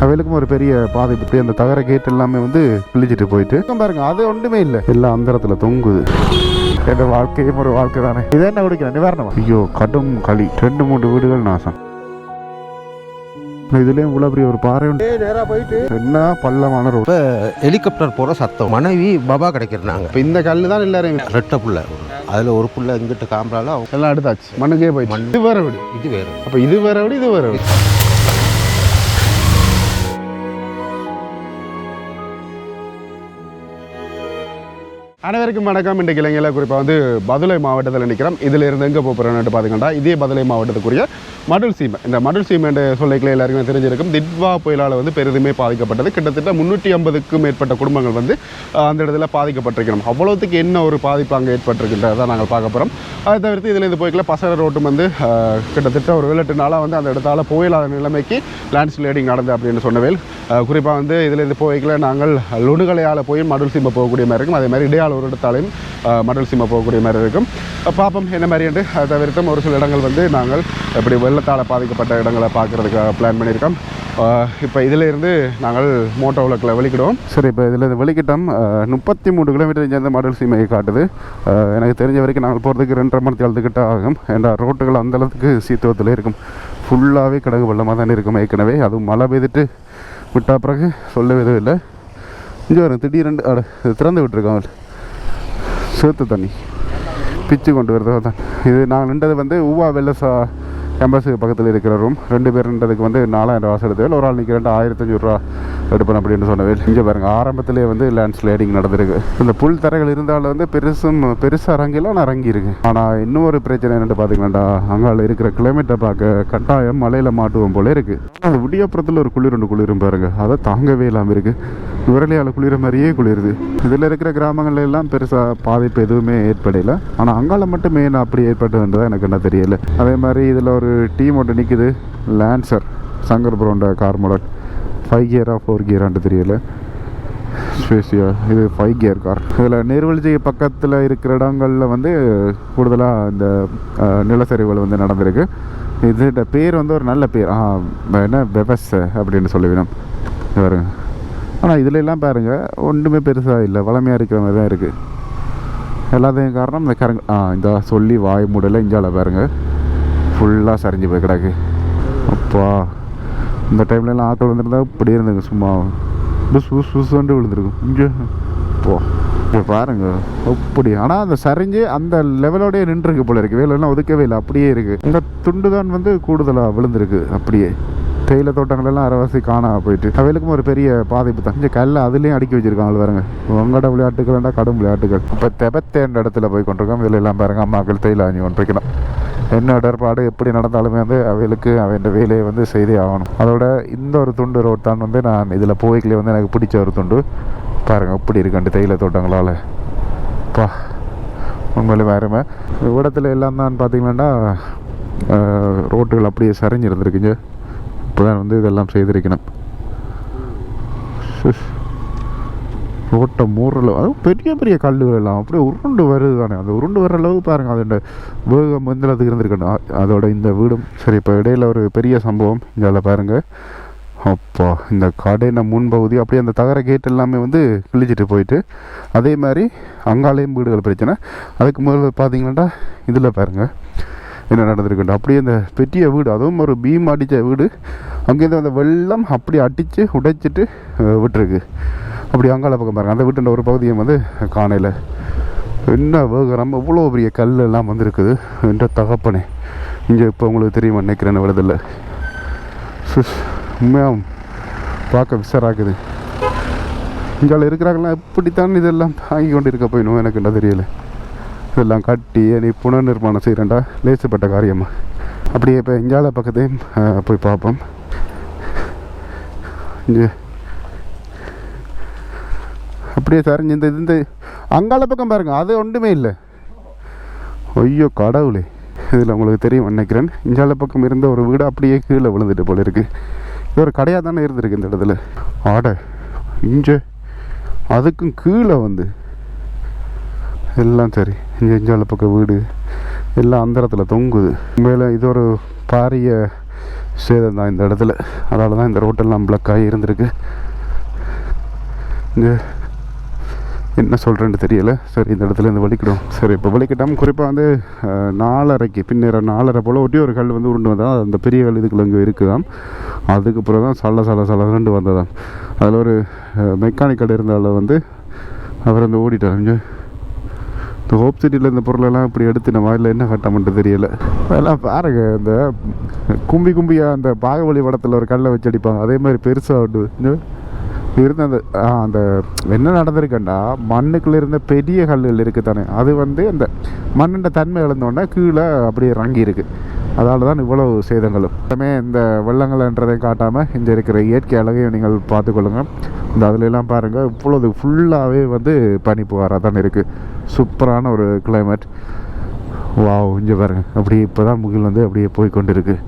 அவைகளுக்கும் ஒரு பெரிய பாதிப்பு. அந்த தகர கேட் எல்லாமே வந்து கிழிச்சிட்டு போயிட்டு பாருங்க, அது ஒன்றுமே இல்லை, எல்லாம் அந்தரத்தில் தொங்குது. என் வாழ்க்கையும் ஒரு வாழ்க்கை தானே. இதை என்ன குடிக்கிறேன் நிவாரணமா? ஐயோ, கடும் களி. 2-3 வீடுகள் நாசம். இதுலயும் இவ்வளவு பெரிய ஒரு பாறை உண்டு. நேரா போயிட்டு என்ன பள்ளமான ரோடு. ஹெலிகாப்டர் போற சத்தம். மனைவி பாபா கிடைக்கிறாங்க. இப்போ இந்த கல்லு தான் எல்லாரும் ரெட்ட புள்ள, அதுல ஒரு புள்ள இங்கிட்ட காம்பரால எல்லாம் எடுத்தாச்சு. மண்ணுக்கே போயிட்டு. இது வேற வீடு, இது வேற. அப்ப இது வேற வீடு, இது வேற வீடு. அனைவருக்கும் வணக்கம். இன்றைக்கு இலங்கையில் குறிப்பாக வந்து பதுளை மாவட்டத்தில் நிற்கிறோம். இதில் இருந்து எங்கே போகிறோன்னு பார்த்தீங்கன்னா இதே பதுளை மாவட்டத்துக்குரிய மடுல் சீமை. இந்த மடுல் சீமை என்ற சொல்லைகளை எல்லாருக்குமே தெரிஞ்சிருக்கும். திட்வா புயலால் வந்து பெரிதுமே பாதிக்கப்பட்டது. கிட்டத்தட்ட 350க்கும் மேற்பட்ட குடும்பங்கள் வந்து அந்த இடத்துல பாதிக்கப்பட்டிருக்கணும். அவ்வளோத்துக்கு என்ன ஒரு பாதிப்பு அங்கே ஏற்பட்டிருக்கின்றதான் நாங்கள் பார்க்க போகிறோம். அதை தவிர்த்து இதில் இருந்து போய்க்கல பசர ரோட்டும் வந்து கிட்டத்தட்ட ஒரு 7-8 நாளாக வந்து அந்த இடத்தால் புயலாத நிலைமைக்கு லேண்ட்ஸ்லைடிங் நடந்து அப்படின்னு சொன்னவேல். குறிப்பாக வந்து இதிலேருந்து போய்க்கல நாங்கள் லுடுகலையால் போய் மடுல் சீமை போகக்கூடிய மாதிரி இருக்கும். அதே மாதிரி இடையால் ஒரு இடத்தாலையும் மடுல் சீமை போகக்கூடிய மாதிரி இருக்கும். பார்ப்போம் என்ன மாதிரி என்று. அதை தவிர்த்தும் ஒரு சில இடங்கள் வந்து நாங்கள் இப்படி வெள்ளத்தால் பாதிக்கப்பட்ட இடங்களை பார்க்குறதுக்கு பிளான் பண்ணியிருக்கோம். இப்போ இதிலேருந்து நாங்கள் மோட்டோ விளக்கில் வெளிக்கிடுவோம். சரி, இப்போ இதில் வெளிக்கிட்டோம். 33 கிலோமீட்டர் சேர்ந்த மடுல் சீமையை காட்டுது. எனக்கு தெரிஞ்ச வரைக்கும் நாங்கள் போகிறதுக்கு 2.5 மணி நேரத்துக்கிட்ட ஆகும். ஏன்னா ரோட்டுகள் அந்தளவுக்கு சீத்துவத்தில் இருக்கும். ஃபுல்லாகவே கிடகு வெள்ளமாக தானே இருக்கும் ஏற்கனவே. அதுவும் மழை பெய்துட்டு விட்டா பிறகு சொல்லவே எதுவும் இல்லை. இங்கே வரும் திடீரெண்டு திறந்து விட்டுருக்கோம். சேர்த்து தண்ணி பிச்சு கொண்டு வருதோ தான். இது நாங்கள் நின்றது வந்து ஊவா வெள்ளசா கேம்பஸுக்கு பக்கத்தில் இருக்கிற ரூம். 2 பேர் நின்றதுக்கு வந்து 4000 ரூபா எடுத்துவேல். ஒரு ஆள் நிற்கிறேன் 1500 ரூபா எடுப்பேன் அப்படின்னு சொன்னவேல். இங்கே பாருங்கள், ஆரம்பத்திலே வந்து லேண்ட் ஸ்லைடிங் நடந்திருக்கு. இந்த புல் தரைகள் இருந்தாலும் வந்து பெருசாக இறங்கிலாம் நான் இறங்கியிருக்கு. ஆனால் இன்னும் ஒரு பிரச்சனை என்னென்னு பார்த்தீங்கன்னாண்டா, அங்கே இருக்கிற கிளைமேட்டை பார்க்க கட்டாயம் மலையில் மாட்டுவோம் போல இருக்குது. அது விடியப்புறத்தில் ஒரு குளிரும் பாருங்கள், அதை தாங்கவே இல்லாமல் இருக்குது. விரலையால் குளிர மாதிரியே குளிருது. இதில் இருக்கிற கிராமங்கள்ல எல்லாம் பெருசாக பாதிப்பு எதுவுமே ஏற்படலை. ஆனால் அங்கால மட்டும் மெயின் அப்படி ஏற்பட்டதுன்றதான் எனக்கு என்ன தெரியல. அதே மாதிரி இதில் ஒரு டீம் ஒன்று நிற்குது. Lancer Shankar front car model. 5 கியரா 4 கியரான்ட்டு தெரியல. ஸ்பேசியா இது 5 கியர் கார். இதில் நீர்வீழ்ச்சி பக்கத்தில் இருக்கிற இடங்களில் வந்து கூடுதலாக இந்த நிலச்சரிவுகள் வந்து நடந்திருக்கு. இதோட பேர் வந்து ஒரு நல்ல பேர். என்ன பெபஸ் அப்படின்னு சொல்லிவிடும் பாருங்க. ஆனால் இதில் எல்லாம் பாருங்கள் ஒன்றுமே பெருசாக இல்லை, வளமையாக இருக்கிற மாதிரி தான் இருக்குது. எல்லாத்தையும் காரணம் இந்த இந்த சொல்லி வாய் மூடலை இஞ்சால பாருங்கள் ஃபுல்லாக சரிஞ்சு போய் கிடக்கு. அப்பா, இந்த டைம்லலாம் ஆக்கள் வந்துருந்தா இப்படி இருந்துங்க, சும்மா புஸ் விழுந்துருக்கும். இங்கே இப்போ பாருங்கள் அப்படி. ஆனால் அந்த சரிஞ்சு அந்த லெவலோடய நின்றுருக்கு போல இருக்குது. வேலைலாம் ஒதுக்கவே இல்லை, அப்படியே இருக்குது. இந்த துண்டு தான் வந்து கூடுதலாக விழுந்திருக்கு. அப்படியே தேயிலை தோட்டங்களெல்லாம் அரைவாசி காணாமல் போயிட்டு அவைகளுக்கும் ஒரு பெரிய பாதிப்பு தான். இங்கே கல்லை அதுலேயும் அடுக்கி வச்சுருக்காங்க பாருங்க. உங்களோட விளையாட்டுகள்னா கடும் விளையாட்டுகள். இப்போ தெபத்தேன்ற இடத்துல போய் கொண்டிருக்கோம். இதில் எல்லாம் பாருங்கள், அம்மாக்கள் தேயிலை ஆஞ்சி கொண்டிருக்கணும். என்ன இடர்பாடு எப்படி நடந்தாலுமே வந்து அவைகளுக்கு அவன் வேலையை வந்து செய்தே ஆகணும். அதோட இந்த ஒரு துண்டு ரோட் தான் வந்து நான் இதில் போய்க்கலே வந்து எனக்கு பிடிச்ச ஒரு துண்டு. பாருங்கள் இப்படி இருக்குண்டு தேயிலை தோட்டங்களால். உண்மையிலே வேறுமே இடத்துல எல்லாம் தான் பார்த்தீங்கன்னா ரோட்டுகள் அப்படியே சரிஞ்சிருந்துருக்குங்க. இப்போ தான் வந்து இதெல்லாம் செய்திருக்கணும். ரோட்டை மூறல, அதுவும் பெரிய பெரிய கல்லுகள் எல்லாம் அப்படியே உருண்டு வருது தானே. அந்த உருண்டு வர்ற அளவுக்கு பாருங்கள் அதோட வேகம் வந்து அதுக்கு இருந்திருக்கணும். அதோட இந்த வீடும் சரி. இப்போ இடையில ஒரு பெரிய சம்பவம் இங்கே பாருங்கள். அப்பா, இந்த கடையின முன்பகுதி அப்படியே அந்த தகர கேட் எல்லாமே வந்து கிழிச்சிட்டு போயிட்டு, அதே மாதிரி அங்காலேயும் வீடுகள் பிரச்சனை. அதுக்கு முதல்ல பார்த்தீங்கன்னா இதில் பாருங்கள் என்ன நடந்திருக்குண்டா. அப்படியே இந்த பெரிய வீடு, அதுவும் ஒரு பீம் அடித்த வீடு, அங்கேருந்து அந்த வெள்ளம் அப்படி அடித்து உடைச்சிட்டு விட்டுருக்கு. அப்படி அங்கால பக்கம் பாருங்கள், அந்த வீட்டுன்ற ஒரு பகுதியை வந்து காணையில் என்ன வேகரம் இவ்வளோ பெரிய கல் எல்லாம் வந்துருக்குது என்ற தகப்பனே. இங்கே இப்போ உங்களுக்கு தெரியுமா நினைக்கிறேன்னு விழுதில்லை. உண்மையாக பார்க்க விசாராக்குது. இங்கே இருக்கிறாங்களாம் எப்படித்தான் இதெல்லாம் தாங்கி கொண்டு இருக்க போயிடும் எனக்கு என்ன தெரியல. இதெல்லாம் கட்டி நீ புனர் நிர்மாணம் செய்கிறேன்டா லேசுப்பட்ட காரியமா. அப்படியே இப்போ இஞ்சால பக்கத்தையும் போய் பார்ப்போம். இங்கே அப்படியே சரிஞ்சு இந்த அங்கால பக்கம் பாருங்கள், அது ஒன்றுமே இல்லை. ஐயோ கடவுளே, இதில் உங்களுக்கு தெரியும் நினைக்கிறேன். இஞ்சால பக்கம் இருந்த ஒரு வீடு அப்படியே கீழே விழுந்துட்டு போல இருக்குது. இது ஒரு கடையாக தானே இருந்திருக்கு இந்த இடத்துல. ஆட இங்கே அதுக்கும் கீழே வந்து எல்லாம் சரி. இங்கே இஞ்சால பக்கம் வீடு எல்லாம் அந்தரத்தில் தொங்குது. உண்மையில் இது ஒரு பாரிய சேதம் தான் இந்த இடத்துல. அதனால தான் இந்த ரோட்டெல்லாம் பிளாக் ஆகி இருந்திருக்கு. இங்கே என்ன சொல்கிறேன்னு தெரியலை. சரி, இந்த இடத்துல இருந்து வலிக்கிடும். சரி, இப்போ வலிக்கிட்டாமல் குறிப்பாக வந்து 4:30 பின்னேரம் 4:30 போல் ஒட்டி ஒரு கல் வந்து உருண்டு வந்தால் அந்த பெரிய கல் இதுக்குள்ள இங்கே இருக்குதாம். அதுக்கப்புறம் தான் சலண்டு வந்ததாம். அதில் ஒரு மெக்கானிக்கல் இருந்தாலும் வந்து அவர் வந்து ஓடிட்டார். இங்கே இந்த ஹோப் சிட்டியில் இந்த பொருளெல்லாம் இப்படி எடுத்து நம்ம அதில் என்ன கட்டமென்ட்டு தெரியலை. அதெல்லாம் பாருங்க, இந்த கும்பியாக அந்த பாகவலி படத்தில் ஒரு கல்லை வச்சு அடிப்பாங்க, அதே மாதிரி பெருசாக விட்டு இருந்த அந்த என்ன நடந்திருக்கேன்டா, மண்ணுக்குள்ளே இருந்த பெரிய கல்லுகள் இருக்குது தானே, அது வந்து அந்த மண்ணுண்ட தன்மை இழந்தோடனே கீழே அப்படியே இறங்கி இருக்குது. அதனால தான் இவ்வளவு சேதங்களும். எல்லாமே இந்த வெள்ளங்கள்ன்றதையும் காட்டாமல் இந்த இருக்கிற இயற்கை அழகையும் நீங்கள் பார்த்துக்கொள்ளுங்கள். இந்த அதுலெல்லாம் பாருங்கள், இவ்வளவு ஃபுல்லாகவே வந்து பனிப்புகாராக தான் இருக்குது. சூப்பரான ஒரு கிளைமேட். வாவ், இங்கே பாருங்கள், அப்படியே இப்போ தான் முகில் வந்து அப்படியே போய்கொண்டு இருக்குது.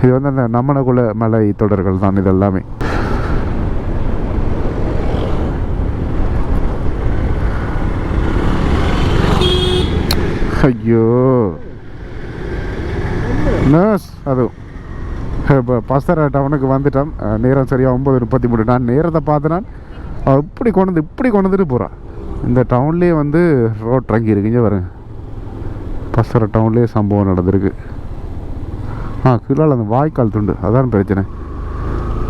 இது வந்து அந்த நம்மனகுல மலை தொடர்கள் தான் இதெல்லாமே. ஐயோ நர்ஸ், அது இப்போ பஸ்தர டவுனுக்கு வந்துட்டோம். நேரம் சரியாக 9:33. நான் நேரத்தை பார்த்தேன்னா இப்படி கொண்டுட்டு போகிறான். இந்த டவுன்லேயே வந்து ரோட் இறங்கி இருக்குங்க பாருங்க. பஸ்தர டவுன்லேயே சம்பவம் நடந்திருக்கு. கீழே அந்த வாய்க்கால் துண்டு, அதான் பிரச்சனை.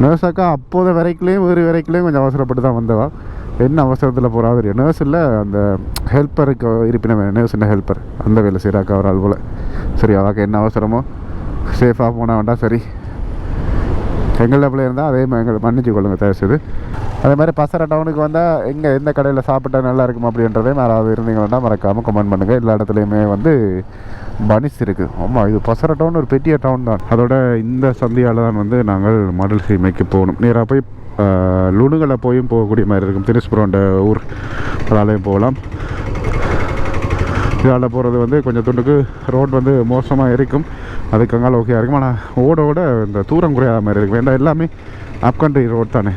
நர்ஸ் அக்கா அப்போதை வரைக்குலேயும் கொஞ்சம் அவசரப்பட்டு தான் வந்தவா. என்ன அவசரத்தில் போகிறா தெரியும். நர்ஸ் இல்லை, அந்த ஹெல்ப்பருக்கு இருப்பினவே, நர்ஸுன்ற ஹெல்ப்பர் அந்த வேலை செய்கிறாக்கா ஒரு ஆள் போல். சரி, அவாக்கு என்ன அவசரமோ சேஃபாக போனால் வேண்டாம். சரி, எங்கள் லெவலில் இருந்தால் அதே மாதிரி எங்களை மன்னிச்சு கொள்ளுங்கள் தயவு செய்து. அதே மாதிரி பசர டவுனுக்கு வந்தால் எங்கே எந்த கடையில் சாப்பிட்டா நல்லா இருக்கும் அப்படின்றதே யாராவது இருந்தீங்கன்னா மறக்காமல் கமெண்ட் பண்ணுங்கள். எல்லா இடத்துலையுமே வந்து பனிஸ் இருக்குது. ஆமாம், இது பசர டவுன் ஒரு பெரிய டவுன் தான். அதோட இந்த சந்தையால் தான் வந்து நாங்கள் மாடல் சீமைக்கு போகணும். நேராக போய் லுணுகளை போகக்கூடிய மாதிரி இருக்கும். திரிஸ்புரோண்ட ஊர், அதாலேயும் போகலாம். இதால் போகிறது வந்து கொஞ்சம் துண்டுக்கு ரோட் வந்து மோசமாக இருக்கும். அதுக்கு அங்கால ஓகேயாக இருக்கும். ஆனால் ஓட இந்த தூரம் குறையாத மாதிரி இருக்கும். வேண்டாம், எல்லாமே அப்கண்ட்ரி ரோட் தானே.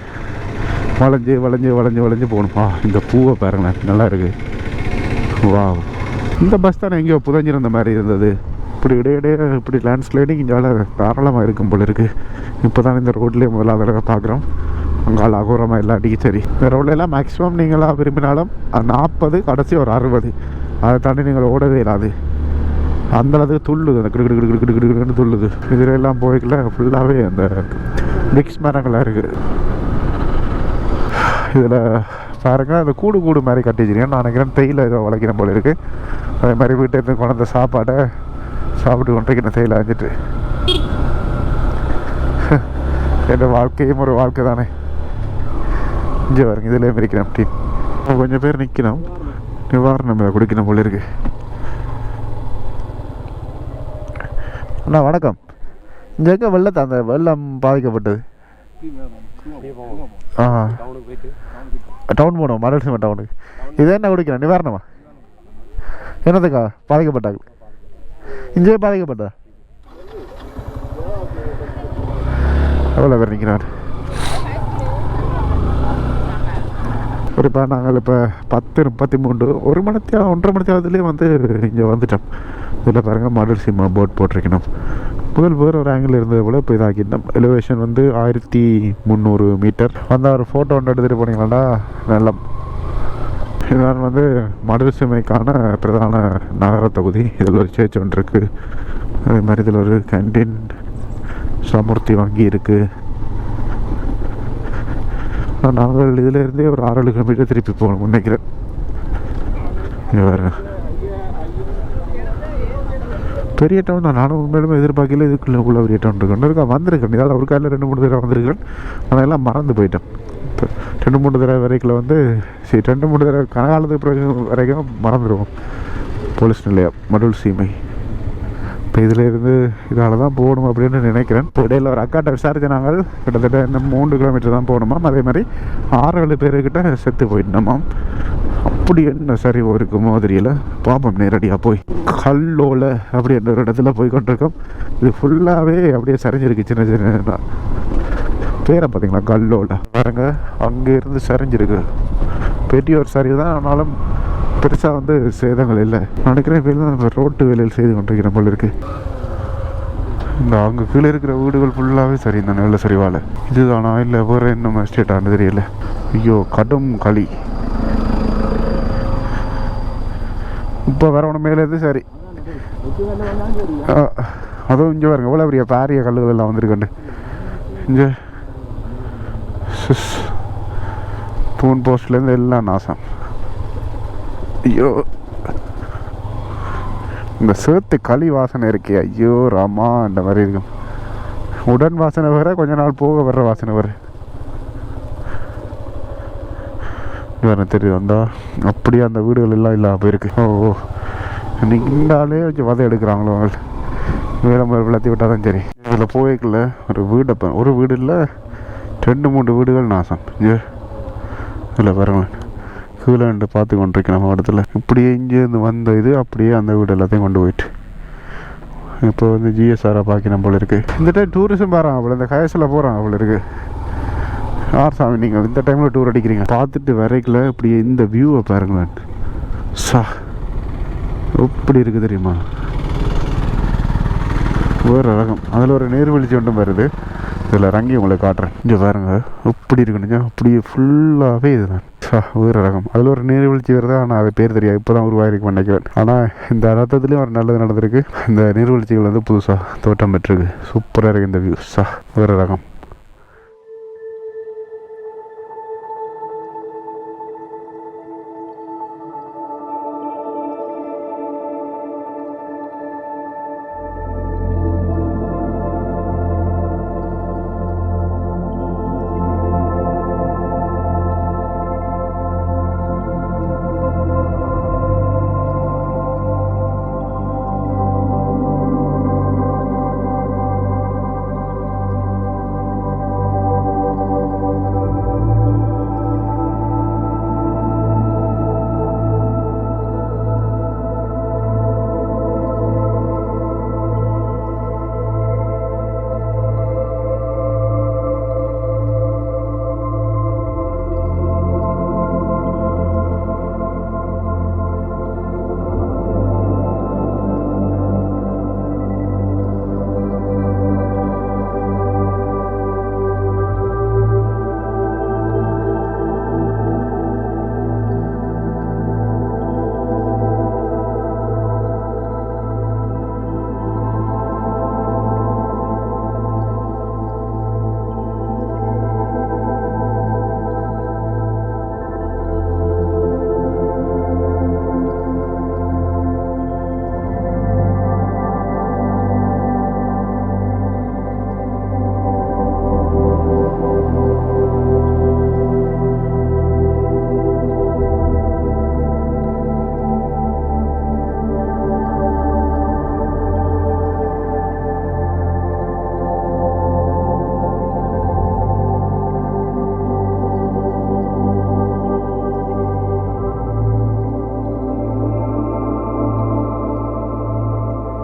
வளைஞ்சு போகணும். இந்த பூவை பாருங்களேன், நல்லா இருக்குது. வா, இந்த பஸ் தானே எங்கேயோ புதஞ்சிருந்த மாதிரி இருந்தது. இப்படி இடையிடையே இப்படி லேண்ட்ஸ்லைடிங் இங்கே தாராளமாக இருக்கும் போல இருக்குது. இப்போ தான் இந்த ரோட்லேயே முதலாவது தடவை பார்க்குறோம். அங்கால அகோரமாக எல்லாம் அடிக்க. சரி, இந்த ரோட்லெல்லாம் மேக்ஸிமம் நீங்களாக விரும்பினாலும் 40, கடைசி ஒரு 60, அதை தாண்டி நீங்கள் ஓடவே இல்லாது. அந்தளவுக்கு துள்ளுது, அந்த கிடுக்கிடுன்னு துள்ளுது. இதில் எல்லாம் போய்க்கல ஃபுல்லாகவே அந்த மிக்ஸ் மரங்களாக இருக்குது. இதில் பாருங்க, அந்த கூடு மாதிரி கட்டி வச்சுருக்கேன். நான் நினைக்கிறேன் தேயிலை ஏதோ வளைக்கிற போல இருக்குது. அதே மாதிரி வீட்டிலேருந்து கொண்ட சாப்பாடை சாப்பிட்டு கொண்டிருக்கிறேன் தேயிலை அஞ்சிட்டு. என் வாழ்க்கையும் ஒரு வாழ்க்கை தானே. இங்கே பாருங்க, இதில் இருக்கிறேன். அப்படி கொஞ்சம் பேர் நிற்கணும், நிவாரணம் குடிக்கணும் போல இருக்கு. அண்ணா வணக்கம். இங்கே இருக்க வெள்ளத்தை, அந்த வெள்ளம் பாதிக்கப்பட்டது. டவுன் போகணும், மாடல் சீமை டவுனுக்கு. இது என்ன குடிக்கணும், நிவாரணமா? என்னதுக்கா பாதிக்கப்பட்டாங்க? இங்கே பாதிக்கப்பட்டா எவ்வளோ பேர் நிற்கிறார்? குறிப்பாக நாங்கள் இப்போ 10:33, 1.5 மணி நேரத்துலேயே வந்து இங்கே வந்துட்டோம். இதில் பாருங்கள், மாடல் சீமா போட் போட்டிருக்கணும். முதல் வேறு ஒரு ஆங்கிள் இருந்தது போல் இப்போ இதாக்கிட்டோம். எலிவேஷன் வந்து 1300 மீட்டர். வந்தால் ஒரு ஃபோட்டோ ஒன்று எடுத்துகிட்டு போனீங்களா நல்லா. இதுதான் வந்து மாடல் சீமைக்கான பிரதான நகர தொகுதி. இதில் ஒரு சேர்ச் ஒன்று இருக்குது. அதே மாதிரி இதில் ஒரு கேன்டீன், சமுர்த்தி வங்கி இருக்குது. நாங்கள் இதிலேருந்தே ஒரு 6-7 கிலோமீட்டர் திருப்பி போகணும் நினைக்கிறேன். வேறு பெரிய டவுன் தான். நானும் உண்மையிலுமே எதிர்பார்க்கல இதுக்குள்ள பெரிய டவுன் இருக்கேன். வந்திருக்கேன், இதால் ஒரு காலையில் 2-3 தடவை வந்திருக்கேன். ஆனால் எல்லாம் மறந்து போயிட்டேன். இப்போ 2-3 தடவை வரைக்கும் வந்து 2-3 தடவை கனகாலத்துக்கு பிறகு வரைக்கும் மறந்துடுவோம். போலீஸ் நிலையம் மாடல் சீமை. இப்போ இதில் இருந்து இதால் தான் போகணும் அப்படின்னு நினைக்கிறேன். இப்போ இடையில் ஒரு அக்காட்ட விசாரித்த நாங்கள் கிட்டத்தட்ட இன்னும் 3 கிலோமீட்டர் தான் போகணுமாம். அதே மாதிரி 6-7 பேருக்கிட்ட செத்து போயிட்டோமாம். அப்படி என்ன சரி இருக்குமோ தெரியல. பாப்போம், நேரடியாக போய் கல்லோல அப்படின்ற ஒரு இடத்துல போய் கொண்டிருக்கோம். இது ஃபுல்லாகவே அப்படியே சரிஞ்சிருக்கு. சின்ன பேரை பார்த்தீங்களா, கல்லோல பாருங்க. அங்கேருந்து சரிஞ்சிருக்கு. பெரிய ஒரு சரிவு தான், ஆனாலும் பெருசாக வந்து சேதங்கள் இல்லை நினைக்கிறேன். இப்போ தான் ரோட்டு வேலையில் செய்து கொண்டிருக்கிற போல இருக்குது. இந்த அங்கே கீழே இருக்கிற வீடுகள் ஃபுல்லாகவே சரி இந்த நல்ல சரிவால் இதுதானா இல்லை வேறு என்ன எஸ்டேட் ஆனது தெரியல. ஐயோ கடும் களி. இப்போ வரவன மேலே இருந்து சரி. அதுவும் இங்கே பாருங்க எவ்வளோ பெரிய பாரிய கல்லுகள் எல்லாம் வந்திருக்கண்டு. இங்கே தூண் போஸ்ட்லேருந்து எல்லாம் நாசம். ஐயோ இந்த சேத்து களி வாசனை இருக்கே, ஐயோ ராமா அந்த மாதிரி இருக்கும். உடன் வாசனை வேற, கொஞ்ச நாள் போக வர்ற வாசனை வேறு. வேறு தெரியும் அந்த அப்படியே அந்த வீடுகள் எல்லாம் இல்லாமல் போயிருக்கு. ஓ நீண்டாலே வச்சு வதை எடுக்கிறாங்களோ அவங்க வேலை மாதிரி விளத்தி விட்டால் தான் சரி. இதில் போய்க்கல ஒரு வீடு இல்லை 2-3 வீடுகள் நாசம். இதில் பாருங்களேன் கீழே பார்த்து கொண்டிருக்கேன் நம்ம இடத்துல. இப்படியே இங்கேருந்து வந்த இது அப்படியே அந்த வீடு எல்லாத்தையும் கொண்டு போயிட்டு இப்போ வந்து ஜிஎஸ்ஆரை பார்க்கணும் போல இருக்குது. இந்த டைம் டூரிசம் பாருங்க போல, இந்த கயசில் போகிறாங்க போல இருக்குது. யார் சாமி நீங்கள் இந்த டைமில் டூர் அடிக்கிறீங்க? பார்த்துட்டு வரைக்கல இப்படியே இந்த வியூவை பாருங்களேன். எப்படி இருக்குது தெரியுமா, வேறு ரகம். அதில் ஒரு நீர்வீழ்ச்சி ஒன்றும் வருது, இதில் இறங்கி உங்களுக்கு காட்டுறேன். இங்கே பாருங்க எப்படி இருக்குன்னு, அப்படியே ஃபுல்லாகவே இதுதான் வேறு ரகம். அதில் ஒரு நீர்வீழ்ச்சி வருது, ஆனால் அது பேர் தெரியாது, இப்போ தான் உருவாகிருக்கு நினைக்கிறேன். ஆனால் இந்த அர்த்தத்துலேயும் ஒரு நல்லது நடந்திருக்கு. இந்த நீர்வீழ்ச்சிகள் வந்து புதுசாக தோட்டம் பெற்றிருக்கு. சூப்பராக இருக்குது இந்த வியூ. வேறு ரகம்.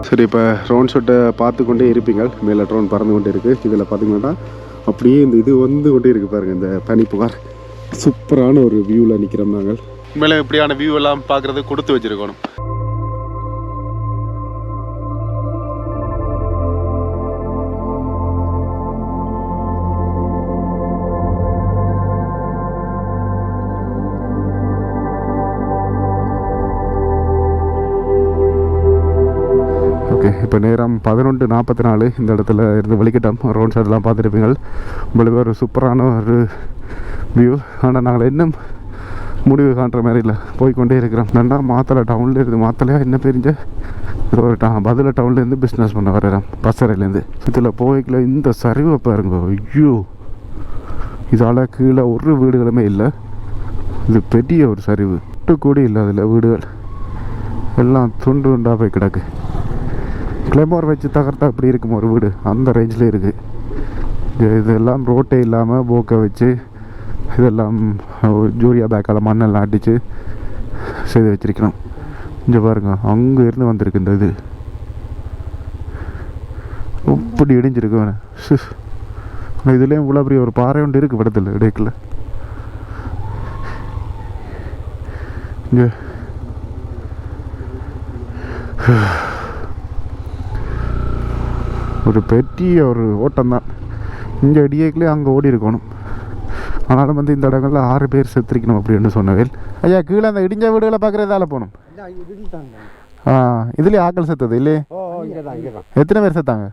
சரி, இப்போ ட்ரோன் ஷாட்டை பார்த்து கொண்டே இருப்பீங்கள். மேலே ட்ரோன் பறந்து கொண்டே இருக்குது. இதில் பார்த்தீங்கன்னா அப்படியே இந்த இது வந்து கொண்டே இருக்குது பாருங்கள், இந்த பனி புகார். சூப்பரான ஒரு வியூவில் நிற்கிறோம் நாங்கள். மேலே இப்படியான வியூ எல்லாம் பார்க்குறது கொடுத்து வச்சுருக்கணும். ஓகே, இப்போ நேரம் 11:44. இந்த இடத்துல இருந்து வெளிக்கிட்டோம். ரோட் சைடெலாம் பார்த்துருப்பீங்கள். உங்களுக்கு ஒரு சூப்பரான ஒரு வியூ. ஆனால் நாங்கள் இன்னும் முடிவு காட்டுற மாதிரி இல்லை, போய்கொண்டே இருக்கிறோம். நல்லா மாத்தளை டவுனில் இருந்து, மாத்தளையா என்ன பெரிஞ்ச ஒரு பதில டவுன்லேருந்து பிஸ்னஸ் பண்ண வர்றோம் பசறையிலேருந்து. இதில் போய்க்கல இந்த சரிவை பாருங்க. ஐயோ, இதால் கீழே ஒரு வீடுகளுமே இல்லை. இது பெரிய ஒரு சரிவு, கூடி இல்லை. அதில் வீடுகள் எல்லாம் துண்டு துண்டாக போய் கிடக்கு. கிளைமோர் வச்சு தகர்த்தா இப்படி இருக்கும் ஒரு வீடு, அந்த ரேஞ்சில் இருக்குது. இதெல்லாம் ரோட்டே இல்லாமல் போக்கை வச்சு இதெல்லாம் ஜூரியா பேக்கால் மண்ணெல்லாம் அடித்து செய்து வச்சிருக்கணும். இங்கே பாருங்க, அங்கே இருந்து வந்திருக்கு இந்த இது. இப்படி இடிஞ்சிருக்கு வேணே. இதுலேயும் இவ்வளோ பெரிய ஒரு பாறை ஒன்று இருக்குது படத்தில் இடைக்கில். இங்கே ஒரு பெரிய ஒரு ஓட்டம் தான். இங்கே இடியேக்கிலே அங்கே ஓடி இருக்கணும். ஆனாலும் வந்து இந்த இடங்களில் 6 பேர் செத்துருக்கணும் அப்படின்னு சொன்னவேல். ஐயா கீழே அந்த இடிஞ்ச வீடுகளை பார்க்குறதால போகணும். இதுலேயே ஆக்கள் செத்தது இல்லையே? எத்தனை பேர் செத்தாங்க?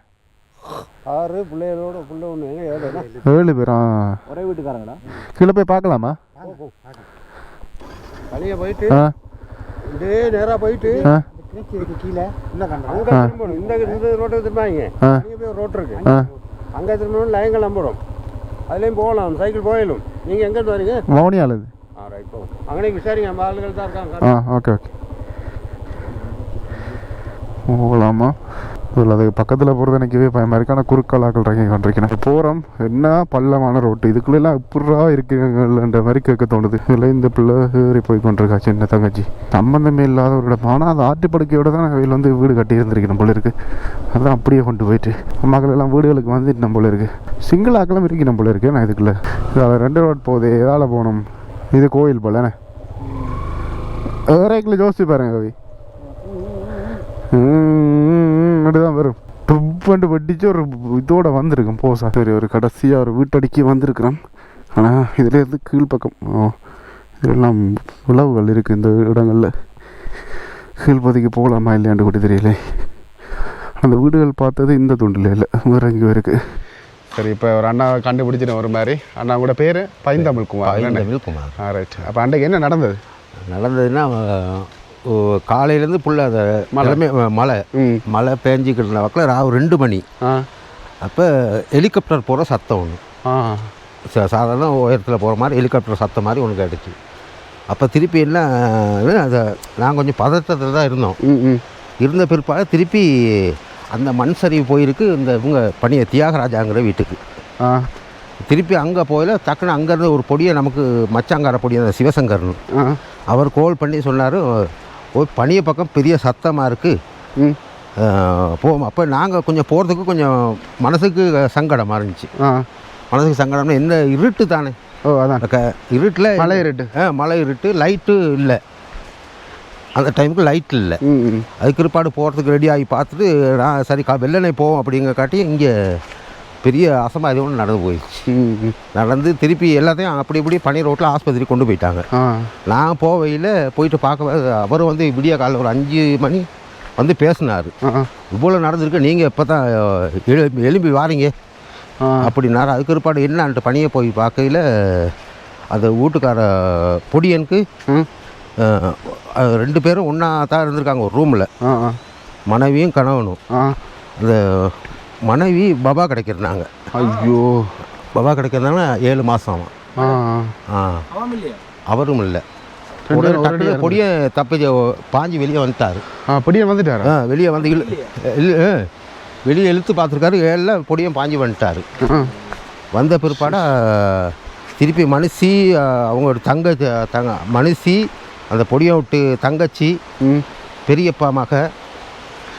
6 பிள்ளைகளோட புள்ள ஒன்று 7 பேரா? ஒரே வீட்டுக்காரங்களா? கீழே போய் பார்க்கலாமா? வெளியே போயிட்டு இதே நேராக போயிட்டு கீழே இந்த ரோட்டை திரும்பாங்க. போய் ரோட் இருக்கு, அங்கே திரும்ப லைன்கள் நம்பரும், அதுலேயும் போகலாம், சைக்கிள் போயிடும். நீங்கள் எங்கேருந்து வரீங்க? மௌனியால். ரைட் போகும். அங்கே விசாரிங்க, நம்ம ஆளுகள் தான் இருக்காங்க. ஓகே ஓகே போகலாமா? இதில் அது பக்கத்தில் போகிறது எனக்குவே பயமாக இருக்குது. ஆனால் குறுக்காலாக்கள் இறங்கி கொண்டிருக்கேன். போகிறோம், என்ன பள்ளமான ரோட்டு, இதுக்குள்ளெல்லாம் இப்படா இருக்குங்கன்ற மாதிரி கேட்க தோணுது. இதில் இந்த பிள்ளை ஏறி போய் கொண்டிருக்கா சின்ன தங்கச்சி. சம்மந்தமே இல்லாத ஒரு இடம். ஆனால் அந்த ஆட்டுப்படுக்கையோட தான் வெயில் வந்து வீடு கட்டி இருந்திருக்கணும் போல இருக்குது. அதான் அப்படியே கொண்டு போயிட்டு மக்கள் எல்லாம் வீடுகளுக்கு வந்துட்டு நம்ம போல இருக்குது. சிங்கிள் ஆக்கெல்லாம் இருக்கு நம்ம போல இருக்குது. நான் இதுக்குள்ளே இதில் 2 ரோட் போகுது, எதால் போகணும்? இது கோயில் போலண்ணே. ஏறைக்குள்ள யோசிச்சு பாருங்க கவி. அப்படிதான் வரும். டுப்பண்டு வெட்டிச்சு ஒரு இதோட வந்திருக்கும் போசா. சரி, ஒரு கடைசியாக ஒரு வீட்டடிக்கி வந்திருக்கிறோம். ஆனால் இதுலேருந்து கீழ்ப்பக்கம் இதெல்லாம் உழவுகள் இருக்குது. இந்த இடங்களில் கீழ்ப்பதிக்கு போகலாமா இல்லையாண்டு கூட தெரியல. அந்த வீடுகள் பார்த்தது இந்த துண்டில் இல்லை, வேறு எங்கேயும் இருக்குது. சரி, இப்போ ஒரு அண்ணா கண்டுபிடிச்சிட்டு ஒரு மாதிரி. அண்ணா கூட பேர் பைந்தமிழ் குமார். ரைட். அப்போ அன்றைக்கு என்ன நடந்ததுன்னா காலையிலேருந்து ஃபுல்லாக அதை மழை பேஞ்சிக்கிட்டு இருந்த வாக்கில் ராவு 2 மணி. அப்போ ஹெலிகாப்டர் போகிற சத்தம் ஒன்று, சாதாரண உயரத்தில் போகிற மாதிரி ஹெலிகாப்டர் சத்தம் மாதிரி ஒன்று கேட்டுச்சு. அப்போ திருப்பி என்ன, அதை நான் கொஞ்சம் பதட்டத்தில் தான் இருந்த பிற்பாடு திருப்பி அந்த மண் சரிவு போயிருக்கு. இவங்க பணியை தியாகராஜாங்கிற வீட்டுக்கு திருப்பி அங்கே போயில டக்குன்னு அங்கேருந்து ஒரு பொடியை நமக்கு மச்சாங்கார பொடி, அந்த சிவசங்கர்னு அவர் கால் பண்ணி சொன்னார், பனிய பக்கம் பெரிய சத்தமாக இருக்குது போவோம். அப்போ நாங்கள் கொஞ்சம் போகிறதுக்கு கொஞ்சம் மனசுக்கு சங்கடமாக இருந்துச்சு. மனசுக்கு சங்கடம்னா என்ன, இருட்டு தானே. அதான் இருட்டில் மழை இருட்டு, லைட்டு இல்லை அந்த டைமுக்கு, லைட் இல்லை. அதுக்கு பிற்பாடு போகிறதுக்கு ரெடி ஆகி பார்த்துட்டு நான் சரி வெள்ளனை போவோம் அப்படிங்கிற காட்டி இங்கே பெரிய அசம்பாவிதம் ஒன்று நடந்து போயிடுச்சு. நடந்து திருப்பி எல்லாத்தையும் அப்படி இப்படி பனி ரோட்டில் ஆஸ்பத்திரி கொண்டு போயிட்டாங்க. நான் போவையில் போயிட்டு பார்க்க, அவர் வந்து விடிய காலையில் ஒரு 5 மணி வந்து பேசினார். இவ்வளோ நடந்திருக்கு, நீங்கள் இப்போ தான் எழும்பி வாரீங்க அப்படின்னாரு. அதுக்கு பிற்பாடு என்னான்ட்டு பனியை போய் பார்க்கையில் அந்த வீட்டுக்கார பொடியனுக்கு 2 பேரும் ஒன்றா தான் இருந்திருக்காங்க ஒரு ரூமில், மனைவியும் கணவனும். அந்த மனைவி பபா கிடைக்கிறாங்க. ஐயோ, பபா கிடைக்கிறதுனால 7 மாதம். அவரும் இல்லை. பொடியை தப்பி பாஞ்சு வெளியே வந்துட்டார். பொடியை வந்துட்டார். வெளியே வந்து வெளியே இழுத்து பார்த்துருக்காரு. 7 பொடியும் பாஞ்சு வந்துட்டார். வந்த பிற்பாட திருப்பி மனுஷி, அவங்களோட மனுஷி, அந்த பொடியை விட்டு தங்கச்சி, பெரியப்பா மக,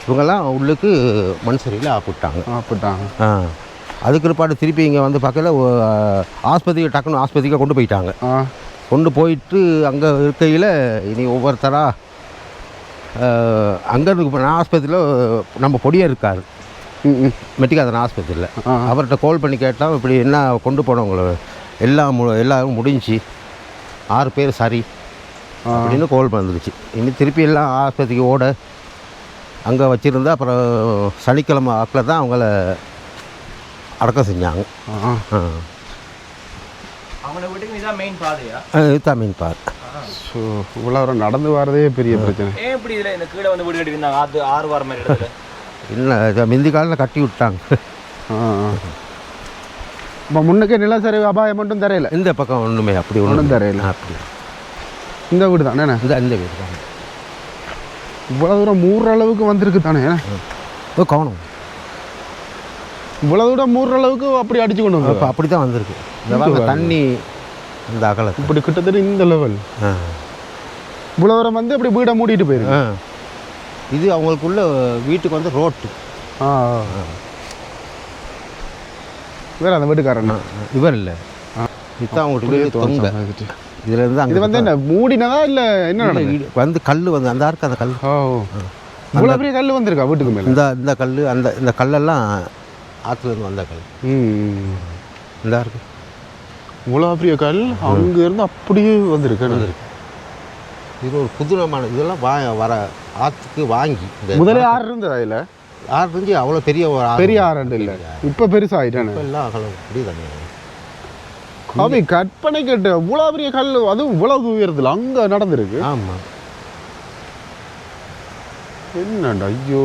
இவங்கெல்லாம் உள்ளுக்கு மண் சரியில் ஆப்பிட்டாங்க. அதுக்கு பிற்பாடு திருப்பி இங்கே வந்து பார்க்கல ஆஸ்பத்திரிக்கு டக்குன்னு ஆஸ்பத்திரிக்கு கொண்டு போயிட்டாங்க. கொண்டு போயிட்டு அங்கே இருக்கையில் இனி ஒவ்வொருத்தராக அங்கேருந்து இப்போ நான் ஆஸ்பத்திரியில் நம்ம பொடியாக இருக்கார் மெட்டிக்காதன் ஆஸ்பத்திரியில். அவர்கிட்ட கால் பண்ணி கேட்டால் இப்படி என்ன கொண்டு போனவங்கள எல்லாம் முடிஞ்சு 6 பேர் சரி அப்படின்னு கால் வந்துருச்சு. இனி திருப்பி எல்லாம் ஆஸ்பத்திரிக்கு ஓட அங்கே வச்சுருந்தா அப்புறம் சனிக்கிழமை வாக்கில் தான் அவங்கள அடக்கம் செஞ்சாங்க. இதுதான் மெயின் பாதை. ஸோ இவ்வளோ நடந்து வரதே பெரிய பிரச்சனை. எப்படி இதில் இந்த கீழே வந்து வீடு கட்டி 6 வாரம் மாதிரி இல்லை, முந்தி காலில் கட்டி விட்டாங்க. இப்போ முன்னுக்கு நிலச்சரிவு அபாயம் மட்டும் தரையில, இந்த பக்கம் ஒன்றுமே அப்படி ஒன்றும் தரையில. அப்படி இந்த வீடு தானே? இந்த வீடு தானே. இவ்வளோ தூரம் மூடுற அளவுக்கு வந்திருக்கு தானே? கவனம், இவ்வளோ தூரம் மூடுற அளவுக்கு அப்படி அடிச்சு கொண்டு வந்து இப்போ அப்படி தான் வந்திருக்கு. இந்த தண்ணி இந்த அகலம் இப்படி கிட்டத்தட்ட இந்த லெவல் இவ்வளோ தூரம் வந்து அப்படி வீடை மூடிட்டு போயிருக்கு. இது அவங்களுக்குள்ள வீட்டுக்கு வந்து ரோட்டு. வேறு அந்த வீட்டுக்காரன் இவர் இல்லை, இதுதான் அவங்களுக்கு தொங்க. இதில் இருந்து அங்கே இது வந்து என்ன மூடினதா இல்லை என்ன வந்து கல் வந்து அந்த இருக்கு, அந்த கல் இவ்வளோ பெரிய கல் வந்திருக்கா வீட்டுக்கு மேலே? இந்த கல் இந்த கல்லெல்லாம் ஆற்றுலேருந்து வந்த கல். இந்த இருக்கு இவ்வளோ பெரிய கல் அங்கேருந்து அப்படியே வந்திருக்கு. இது ஒரு புதுனமான இதெல்லாம் வர ஆற்றுக்கு வாங்கி முதல்ல ஆறு இருந்தது. அதில் ஆறு இருந்துச்சு. அவ்வளோ பெரிய ஆறு இல்லை, இப்போ பெருசாகிட்டேன். எல்லாம் அப்படி தானே அவை கற்பனை கேட்டு இவ்வளோ பெரிய கல், அதுவும் இவ்வளவு உயரத்தில் அங்கே நடந்திருக்கு. ஆமாம். என்னண்டா ஐயோ,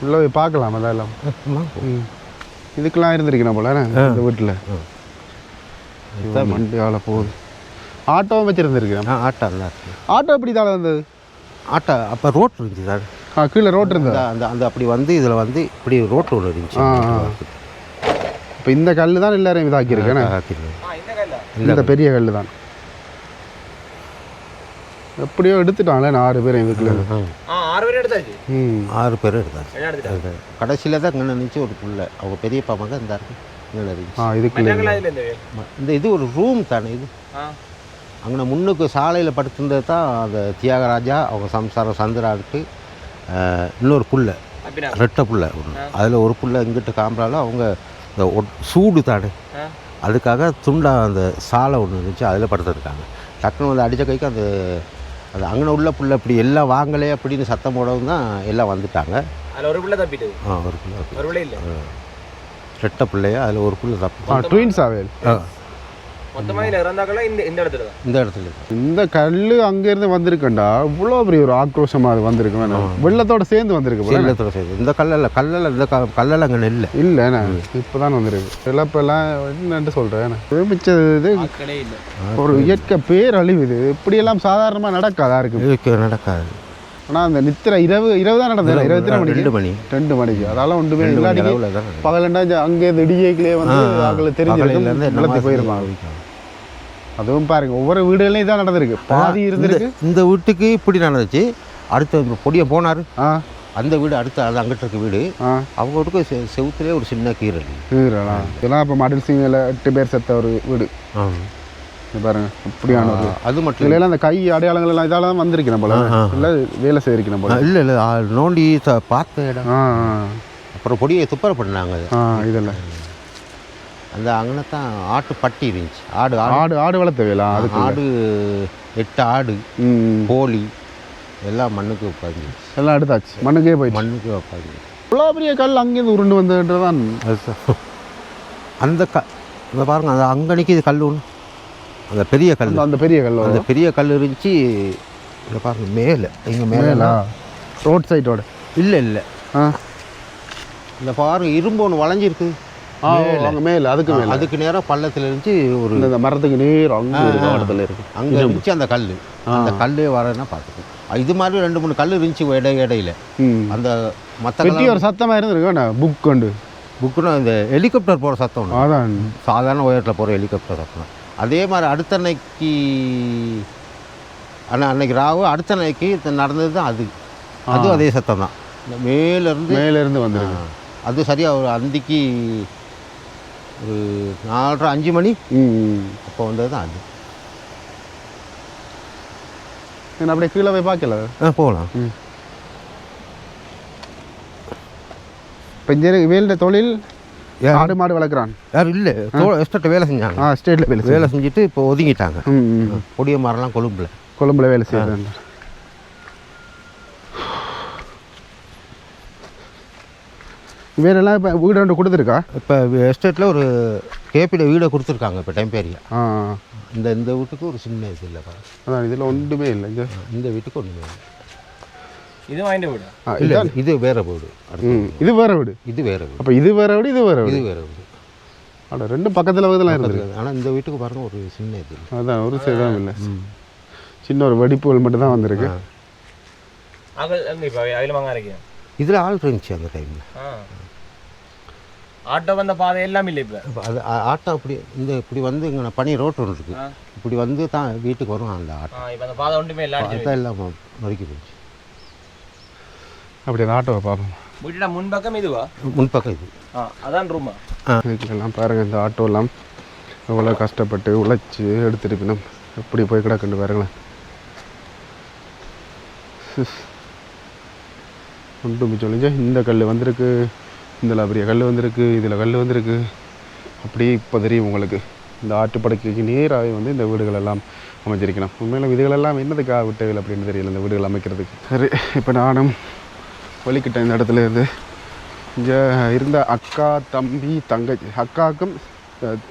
உள்ள போய் பார்க்கலாம். அதெல்லாம் இதுக்கெல்லாம் இருந்திருக்கணும் போல இந்த வீட்டில். மண்டியால் போகுது. ஆட்டோவும் வச்சுருந்துருக்கேன். ஆட்டோ எப்படி தானே வந்தது? ஆட்டோ அப்போ ரோட் இருந்துச்சு சார். கீழே ரோட் இருந்தது. அந்த அப்படி வந்து இதில் வந்து இப்படி ரோட் ஒன்று இருந்துச்சு. இப்போ இந்த கல் தான் எல்லாரையும் இதாக்கியிருக்கேன். இந்த பெரிய கல் தான் எப்படியோ எடுத்துட்டாங்களே 6 பேர் இதுக்குள்ள. 6 பேர் எடுத்தாச்சு. கடைசியில் தான் இங்கே நினச்சி ஒரு புள்ள அவங்க பெரியப்பா மகன் இந்த இதுக்குள்ள. இந்த இது ஒரு ரூம் தானே இது. அங்கே முன்னுக்கு சாலையில் படுத்திருந்தது தான் அந்த தியாகராஜா அவங்க சம்சாரம் சந்திராவுக்கு இன்னொரு புள்ள, ரெட்டை புள்ள ஒன்று. அதில் ஒரு புள்ள இங்கிட்டு காம்பரால அவங்க இந்த சூடு தானே, அதுக்காக துண்டா அந்த சாலை ஒன்று இருந்துச்சு, அதில் படுத்துருக்காங்க. டக்குன்னு வந்து அடித்த கைக்கு அந்த அது அங்கே உள்ள புள்ள இப்படி எல்லாம் வாங்கலே அப்படின்னு சத்தம் போடவும் தான் எல்லாம் வந்துட்டாங்க. அதில் ஒரு பிள்ளை தப்பிட்டு. ஒரு பிள்ளை இல்லை, ரெட்டை பிள்ளையா. அதில் ஒரு புள்ள தப்பு. ட்வின்ஸ் ஆவேல் இந்த இடத்துல இந்த கல் அங்கேருந்து வந்திருக்கண்டா. இவ்வளோ பெரிய ஒரு ஆக்ரோஷமாக அது வந்திருக்கு. வேணும் வெள்ளத்தோட சேர்ந்து வந்திருக்கு. வெள்ளத்தோட சேர்ந்து இந்த கல்லெல்லாம் இந்த கல்லெல்லாம் அங்கே இல்லை இல்லைண்ணா, இப்போ தான் வந்திருக்கு. இழப்பெல்லாம் என்னன்ட்டு சொல்கிறேன். மிச்சது ஒரு இயற்கை பேரழிவு. இது இப்படியெல்லாம் சாதாரணமாக நடக்காதா இருக்கு? நடக்காது. ஆனால் அந்த நித்திர இரவு தான் நடந்தது. 2 மணிக்கு அதெல்லாம் ஒன்றுமே இல்லாட்டி பகலண்டா அங்கேருந்து இடியைகளே வந்து அவங்களுக்கு தெரிஞ்சு போயிருப்பாங்க. அதுவும் பாருங்க, ஒவ்வொரு வீடுகளையும் தான் நடந்திருக்கு. பாதி இருந்திருக்கு. இந்த வீட்டுக்கு இப்படி நடந்துச்சு. அடுத்த பொடியை போனார். அந்த வீடு அடுத்து அது அங்கிட்ட இருக்க வீடு. அவங்க வீட்டுக்கு செவுத்துலேயே ஒரு சின்ன கீரல். இதெல்லாம் இப்போ மாடல் சிங்கில் 8 பேர் செத்த ஒரு வீடு பாருங்க. அப்படியான அது மட்டும் இல்லை, அந்த கை அடையாளங்கள் எல்லாம் இதால தான் வந்திருக்கணும் போல. இல்லை வேலை செய்திருக்கணும் போல. இல்லை நோண்டி பார்த்த இடம். அப்புறம் பொடியை துப்புர பண்ணாங்க. இதெல்லாம் அந்த அங்கே தான் ஆட்டு பட்டி இருந்துச்சு. ஆடு வளர்த்த வேலை. அதுக்கு ஆடு 8 ஆடு கோழி எல்லாம் மண்ணுக்கு வைப்பாங்க. எல்லாம் எடுத்தாச்சு, மண்ணுக்கே போய் மண்ணுக்கு வைப்பாங்க. இவ்வளோ பெரிய கல் அங்கேருந்து உருண்டு வந்ததுன்றதான் அந்த இந்த பாருங்க, அந்த அங்கே நிற்கிது கல் ஒன்று. அந்த பெரிய கல், அந்த பெரிய கல் இருந்துச்சு. இதை பாருங்க மேலே, இங்கே மேலே ரோட் சைட்டோட. இல்லை இந்த பாருங்க இரும்பு ஒன்று வளைஞ்சிருக்கு அங்கே மேலே. அதுக்கு நேரம் பள்ளத்தில் இருந்துச்சு. ஒரு இந்த மரத்துக்கு நேரம் அங்கே இருக்கு. அங்கே இருந்துச்சு அந்த கல். அந்த கல்லே வரேன்னா பார்த்துக்கோ. இது மாதிரி 2-3 கல் இருந்துச்சு இடையில. அந்த மற்ற ஒரு சத்தமாக இருந்திருக்கு. புக்குன்னா இந்த ஹெலிகாப்டர் போகிற சத்தம். அதான் சாதாரண உயரத்தில் போகிற ஹெலிகாப்டர் சத்தம். அதே மாதிரி அடுத்த அன்னைக்கு ராவு அடுத்த அன்னைக்கு நடந்தது தான் அதுவும் அதே சத்தம் தான். மேலேருந்து வந்துருக்கு. அது சரியாக ஒரு அந்திக்கு ஒரு 4:30-5 மணி அப்போ வந்தது தான் அது. அப்படியே கீழே போய் பார்க்கல. போகலாம். இப்போ வேலை தொழில் ஆடு மாடு வளர்க்குறான் யாரும் இல்லை. எஸ்டேட்டில் வேலை செஞ்சாங்க. ஸ்டேட்டில் வேலை செஞ்சுட்டு இப்போ ஒதுங்கிட்டாங்க. பொடிய மரம்லாம் கொழும்பில் வேலை செய்கிறாங்க. வேறெல்லாம் இப்போ வீடு ரெண்டு கொடுத்துருக்கா? இப்போ எஸ்டேட்டில் ஒரு கேபியில் வீடை கொடுத்துருக்காங்க இப்போ டெம்பேரியாக. இந்த வீட்டுக்கு ஒரு சின்ன இது இல்லை. அதான் இதில் ஒன்றுமே இல்லை. இந்த வீட்டுக்கு ஒன்றுமே இல்லை. இது வாங்கிட்ட வீடு இல்லை, இது வேறு வீடு. இது வேறு வீடு. இது வேறு வீடு. அப்போ இது வேறு வீடு, இது வேறு வீடு. இது வேறு வீடு. ஆனால் ரெண்டும் பக்கத்தில் இருக்குது. ஆனால் இந்த வீட்டுக்கு பாருங்கள் ஒரு சின்ன இது. அதான் ஒரு சேதம் இல்லை, சின்ன ஒரு வெடிப்புகள் மட்டும் தான் வந்திருக்கு. இதில் ஆள் இருந்துச்சு அந்த டைமில். ஆட்டோ வந்த பாதை எல்லாம் இல்லை. இப்போ அது ஆட்டோ அப்படி இப்படி வந்து இங்கே பனி ரோட் ஒன்று இருக்குது. இப்படி வந்து தான் வீட்டுக்கு வரும் அந்த ஆட்டோ. இப்போ அந்த பாதை ஒன்றுமே இல்லை, அதுதான் எல்லாம் நறுக்கி போச்சு. அப்படி அந்த ஆட்டோவை பார்ப்போம். வீட்டோட முன்பக்கம் இதுவா? முன்பக்கம் இது. அதான் ரூமா. இதுக்கெல்லாம் பாருங்கள், இந்த ஆட்டோலாம் எவ்வளோ கஷ்டப்பட்டு உழைச்சி எடுத்துருக்கணும். எப்படி போய் கிடக்குன்னு பாருங்களேன். ஒன்று சொல்லிஞ்சு இந்த கல் வந்திருக்கு, இதில் பெரிய கல் வந்திருக்கு, இதில் கல் வந்திருக்கு. அப்படியே இப்போ தெரியும் உங்களுக்கு இந்த ஆற்றுப்படுக்கைக்கு நேராகவே வந்து இந்த வீடுகள் எல்லாம் அமைச்சிருக்கணும். உண்மையிலும் இதுகளெல்லாம் என்னதுக்காக விட்டவில்லை அப்படின்னு தெரியல இந்த வீடுகள் அமைக்கிறதுக்கு. சரி, இப்போ நானும் வலிக்கிட்டேன் இந்த இடத்துல இருந்து. இங்கே இருந்த அக்கா தம்பி தங்கச்சி, அக்காவுக்கும்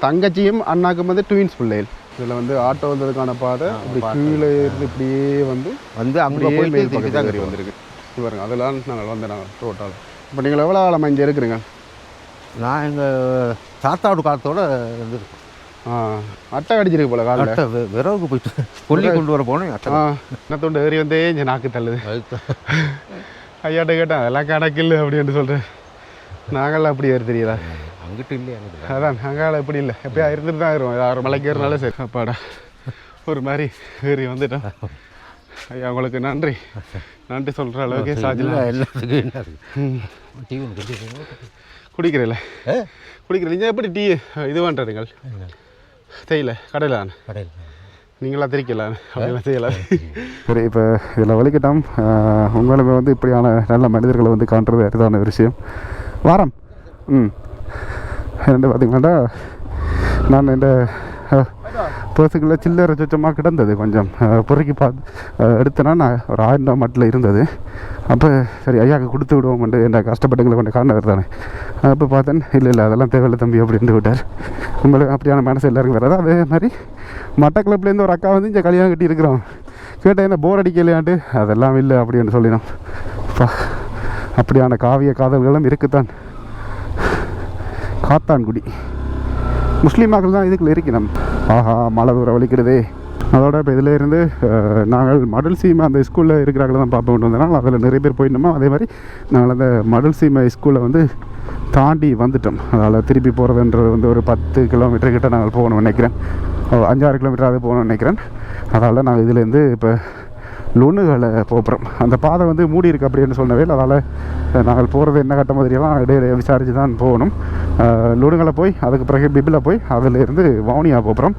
தங்கச்சியும் அண்ணாக்கும் வந்து ட்வின்ஸ் பிள்ளைகள். இதில் வந்து ஆட்டோ வந்ததுக்கான பாதை இப்படி கீழே இருந்து இப்படியே வந்து அங்கே மேல் பக்கத்தில் சரி வந்திருக்கு. பாருங்க அதெல்லாம் நாங்கள் வந்து நாங்கள் ரோட்டால். இப்போ நீங்கள் எவ்வளோ காலம் இங்கே இருக்கிறீங்க? நான் எங்கள் தாத்தாவோட காலத்தோடு இருந்துருக்கேன். அட்டை அடிச்சிருக்கு போல காலில். விறகுக்கு போயிட்டு கொல்லி கொண்டு வர போனேன். என்னத்தோண்டு ஏறி வந்தே இங்கே நாக்கு தள்ளுது. ஐயாட்ட கேட்டேன் அதெல்லாம் கணக்கில்லை அப்படின்னு சொல்கிறேன். நாங்களாம் அப்படி ஏறி தெரியல. அங்கிட்டு இல்லையா? அதான் நாங்கள் எப்படி இல்லை, எப்படியா இருந்துட்டு தான் ஏறுவோம். 6 மலைக்கு ஏறினாலும் சரி. அப்பாடா ஒரு மாதிரி ஏறி வந்துட்டோம். ஐயா உங்களுக்கு நன்றி நன்றி சொல்கிற அளவுக்கு சார்ஜில் எல்லாத்துக்கும் குடிக்கிறீல்ல குடிக்கிறீங்க. நீங்கள் எப்படி டீ இது பண்ணுறீங்க? தெரியல கடையில் தானே, கடையில் நீங்களாம் தெரிக்கலாம் அப்படிலாம் செய்யலாம். சரி, இப்போ இதில் வலிக்கிட்டோம். உண்மையிலுமே வந்து இப்படியான நல்ல மனிதர்களை வந்து காண்றது அரிதான விஷயம். வாரம் ரெண்டு பார்த்திங்கன்னா நான் இந்த பர்ஸுக்குள்ளே சில்லறை சொச்சமாக கிடந்தது. கொஞ்சம் பொறுக்கி பார்த்து எடுத்தேன்னா நான் ஒரு 1000 மட்டில் இருந்தது. அப்போ சரி ஐயாவுக்கு கொடுத்து விடுவோம்ட்டு என்ன கஷ்டப்பட்டுங்களை கொஞ்சம் காரணம் தானே. அப்போ பார்த்தேன் இல்லை அதெல்லாம் தேவையில்லை தம்பி அப்படின்ட்டு விட்டார். உண்மையிலே அப்படியான மனசு எல்லாருக்கும் வராது. அதே மாதிரி மட்டக்களப்புலேருந்து ஒரு அக்கா வந்து இங்கே கல்யாணம் கட்டி இருக்கிறோம். கேட்டால் என்ன போர் அடிக்கலையான்ட்டு அதெல்லாம் இல்லை அப்படின்னு சொல்லினோம். அப்படியான காவிய காதல்களும் இருக்குத்தான். காத்தான்குடி முஸ்லீமாக்கள் தான் இதுக்குள்ள இருக்கணும். ஆஹா மழை தூரம் வலிக்கிறதே. அதோட இப்போ இதில் இருந்து நாங்கள் மடல் சீமை அந்த ஸ்கூலில் இருக்கிறாங்கள தான் பார்ப்போம் வந்தனால அதில் நிறைய பேர் போயிட்டோமோ. அதே மாதிரி நாங்கள் அந்த மடல் சீமை ஸ்கூலை வந்து தாண்டி வந்துட்டோம். அதனால் திருப்பி போகிறதுன்றது வந்து ஒரு 10 கிலோமீட்டர் கிட்ட நாங்கள் போகணும்னு நினைக்கிறேன். 5-6 கிலோமீட்டர் அது போகணும்னு நினைக்கிறேன். அதனால் நாங்கள் இதுலேருந்து இப்போ லுணுகளை போகிறோம். அந்த பாதை வந்து மூடி இருக்குது அப்படின்னு சொன்னவே. அதனால் நாங்கள் போகிறது என்ன கட்ட மாதிரியெல்லாம் இடையில விசாரித்து தான் போகணும். லுணுகளை போய் அதுக்கு பிறகு பிபில் போய் அதிலேருந்து வவுனியா போகிறோம்.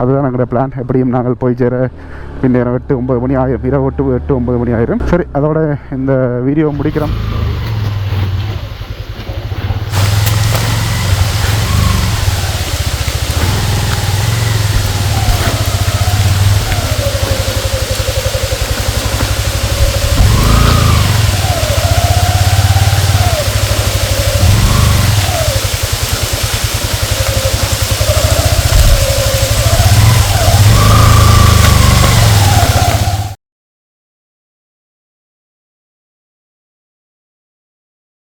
அதுதான் எங்களோட பிளான். எப்படியும் நாங்கள் போய் சேர பின்னேரம் 8-9 மணி ஆயிரும். இரவு 8-9 மணி ஆயிரும். சரி, அதோட இந்த வீடியோ முடிக்கிறோம்.